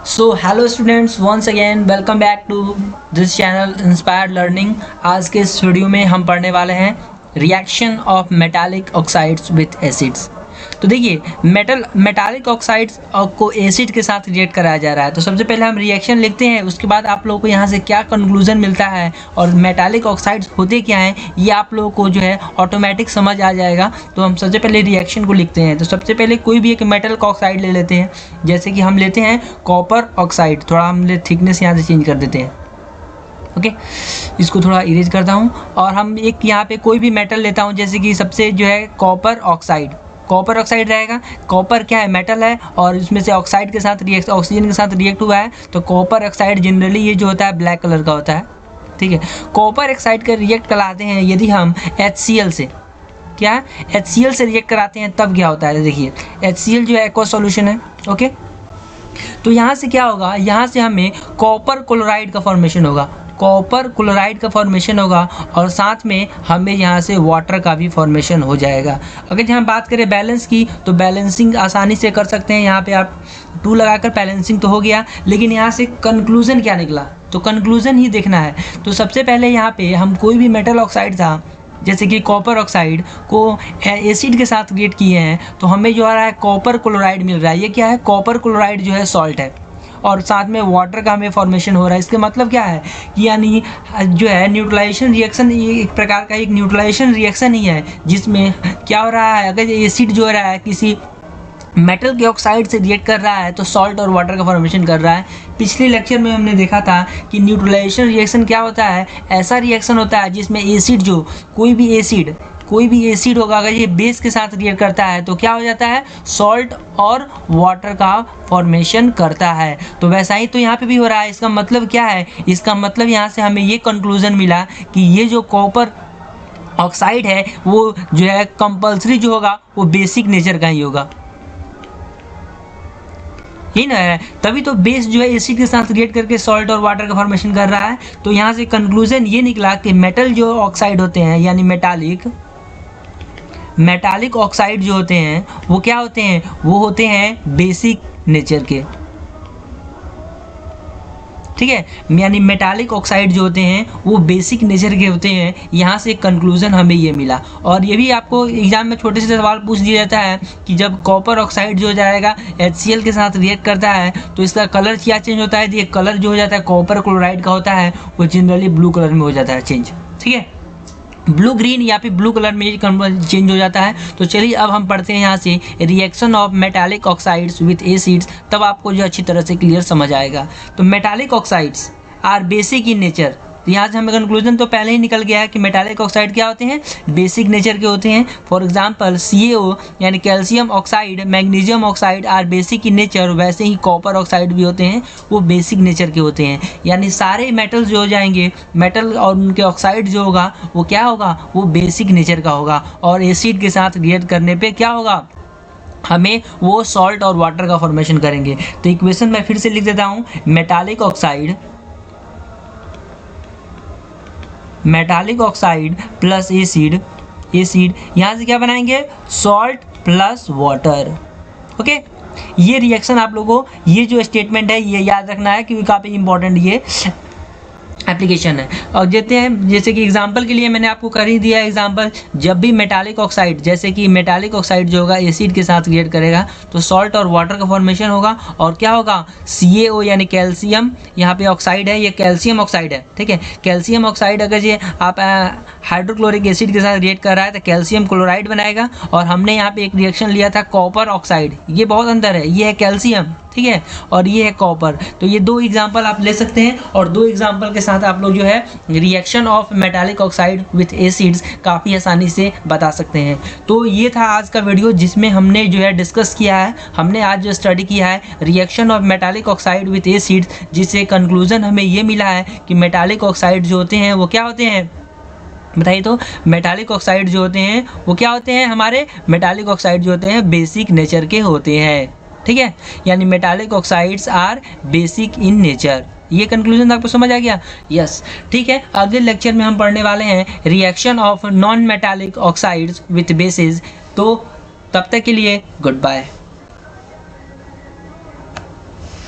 So hello students, once again welcome back to this channel inspired learning. आज के इस video में हम पढ़ने वाले हैं reaction of metallic oxides with acids. तो देखिए, मेटालिक ऑक्साइड्स को एसिड के साथ रिएक्ट कराया जा रहा है। तो सबसे पहले हम रिएक्शन लिखते हैं, उसके बाद आप लोगों को यहाँ से क्या कंक्लूजन मिलता है और मेटालिक ऑक्साइड्स होते क्या हैं ये आप लोगों को जो है ऑटोमेटिक समझ आ जाएगा। तो हम सबसे पहले रिएक्शन को लिखते हैं। तो सबसे पहले कोई भी एक मेटल का ऑक्साइड ले लेते हैं, जैसे कि हम लेते हैं कॉपर ऑक्साइड। थोड़ा हम थिकनेस यहाँ से चेंज कर देते हैं, ओके इसको थोड़ा इरेज करता हूँ। और हम एक यहाँ पे कोई भी मेटल लेता हूँ, जैसे कि सबसे जो है कॉपर ऑक्साइड रहेगा। कॉपर क्या है, मेटल है और इसमें से ऑक्साइड के साथ रिएक्ट, ऑक्सीजन के साथ रिएक्ट हुआ है। तो कॉपर ऑक्साइड जनरली ये जो होता है ब्लैक कलर का होता है, ठीक है। कॉपर ऑक्साइड का रिएक्ट कराते हैं यदि हम HCl से, क्या है, HCl से रिएक्ट कराते हैं तब क्या होता है। देखिए HCl जो है एक्वा सॉल्यूशन है, ओके। तो यहाँ से क्या होगा, यहाँ से हमें कॉपर क्लोराइड का फॉर्मेशन होगा, और साथ में हमें यहाँ से वाटर का भी फॉर्मेशन हो जाएगा। अगर यहाँ बात करें बैलेंस की, तो बैलेंसिंग आसानी से कर सकते हैं। यहाँ पे आप 2 लगाकर बैलेंसिंग तो हो गया, लेकिन यहाँ से कंक्लूजन क्या निकला, तो कंक्लूजन ही देखना है। तो सबसे पहले यहाँ पे हम कोई भी मेटल ऑक्साइड था, जैसे कि कॉपर ऑक्साइड को एसिड के साथ रिएक्ट किए हैं, तो हमें जो आ रहा है कॉपर क्लोराइड मिल रहा है। ये क्या है, कॉपर क्लोराइड जो है सॉल्ट है, और साथ में वाटर का हमें फॉर्मेशन हो रहा है। इसका मतलब क्या है कि यानी जो है न्यूट्रलाइजेशन रिएक्शन, ये एक प्रकार का एक न्यूट्रलाइजेशन रिएक्शन ही है, जिसमें क्या हो रहा है, अगर एसिड जो हो रहा है किसी मेटल के ऑक्साइड से रिएक्ट कर रहा है तो सॉल्ट और वाटर का फॉर्मेशन कर रहा है। पिछले लेक्चर में हमने देखा था कि न्यूट्रलाइजेशन रिएक्शन क्या होता है, ऐसा रिएक्शन होता है जिसमें एसिड, जो कोई भी एसिड होगा, अगर ये बेस के साथ रिएक्ट करता है तो क्या हो जाता है, सॉल्ट और वाटर का फॉर्मेशन करता है। तो वैसा ही तो यहाँ पे भी हो रहा है। इसका मतलब क्या है, इसका मतलब यहाँ से हमें ये कंक्लूजन मिला कि ये जो कॉपर ऑक्साइड है वो जो है कंपल्सरी जो होगा वो बेसिक नेचर का ही होगा, ही ना है। तभी तो बेस जो है एसिड के साथ रिएक्ट करके सॉल्ट और वाटर का फॉर्मेशन कर रहा है। तो यहाँ से कंक्लूजन ये निकला कि मेटल जो ऑक्साइड होते हैं, यानी मेटालिक ऑक्साइड जो होते हैं वो क्या होते हैं, वो होते हैं बेसिक नेचर के, ठीक है। यानी मेटालिक ऑक्साइड जो होते हैं वो बेसिक नेचर के होते हैं। यहाँ से कंक्लूजन हमें ये मिला। और ये भी आपको एग्जाम में छोटे से सवाल पूछ दिया जाता है कि जब कॉपर ऑक्साइड जो हो जाएगा HCl के साथ रिएक्ट करता है तो इसका कलर क्या चेंज होता है। ये कलर जो हो जाता है कॉपर क्लोराइड का होता है, वो जनरली ब्लू कलर में हो जाता है चेंज, ठीक है, ब्लू ग्रीन या फिर ब्लू कलर में चेंज हो जाता है। तो चलिए अब हम पढ़ते हैं यहाँ से reaction of metallic oxides with acids, तब आपको जो अच्छी तरह से क्लियर समझ आएगा। तो metallic oxides are basic in nature. तो यहाँ से हमें कंक्लूजन तो पहले ही निकल गया है कि मेटालिक ऑक्साइड क्या होते हैं, बेसिक नेचर के होते हैं। फॉर एग्जांपल CaO यानी calcium oxide, magnesium oxide are basic in nature. वैसे ही कॉपर ऑक्साइड भी होते हैं, वो बेसिक नेचर के होते हैं। यानी सारे मेटल्स जो हो जाएंगे, मेटल और उनके ऑक्साइड जो होगा वो क्या होगा, वो बेसिक नेचर का होगा। और एसिड के साथ रिएक्ट करने पर क्या होगा, हमें वो सॉल्ट और वाटर का फॉर्मेशन करेंगे। तो इक्वेशन मैं फिर से लिख देता हूँ, मेटालिक ऑक्साइड प्लस एसिड, यहाँ से क्या बनाएंगे, सॉल्ट प्लस वाटर, ओके। ये रिएक्शन आप लोगों को, ये जो स्टेटमेंट है ये याद रखना है क्योंकि काफ़ी इंपॉर्टेंट ये एप्लीकेशन है। और देते हैं, जैसे कि एग्जांपल के लिए मैंने आपको कर ही दिया एग्जांपल, जब भी मेटालिक ऑक्साइड, जैसे कि मेटालिक ऑक्साइड जो होगा एसिड के साथ रिएक्ट करेगा तो सॉल्ट और वाटर का फॉर्मेशन होगा। और क्या होगा, CaO यानी कैल्शियम, यहाँ पे ऑक्साइड है, ये कैल्शियम ऑक्साइड है, ठीक है। कैल्शियम ऑक्साइड अगर ये आप हाइड्रोक्लोरिक एसिड के साथ रिएक्ट कर रहा है तो कैल्शियम क्लोराइड बनाएगा। और हमने यहाँ पे एक रिएक्शन लिया था कॉपर ऑक्साइड, ये बहुत अंदर है, ये है कैल्शियम, ठीक है, और ये है कॉपर। तो ये 2 एग्जांपल आप ले सकते हैं, और 2 एग्जांपल के साथ आप लोग जो है reaction of metallic oxide with acids काफ़ी आसानी से बता सकते हैं। तो ये था आज का वीडियो जिसमें हमने जो है डिस्कस किया है, हमने आज जो स्टडी किया है reaction of metallic oxide with acids, जिससे कंक्लूजन हमें ये मिला है कि मेटालिक ऑक्साइड जो होते हैं वो क्या होते हैं, बताइए। तो मेटालिक ऑक्साइड जो होते हैं वो क्या होते हैं, हमारे मेटालिक ऑक्साइड जो होते हैं बेसिक नेचर के होते हैं, ठीक है। यानी metallic oxides are basic in nature. ये कंक्लूजन आपको समझ आ गया, यस, ठीक है। अगले लेक्चर में हम पढ़ने वाले हैं reaction of non metallic oxides with basis. तो तब तक के लिए गुड बाय।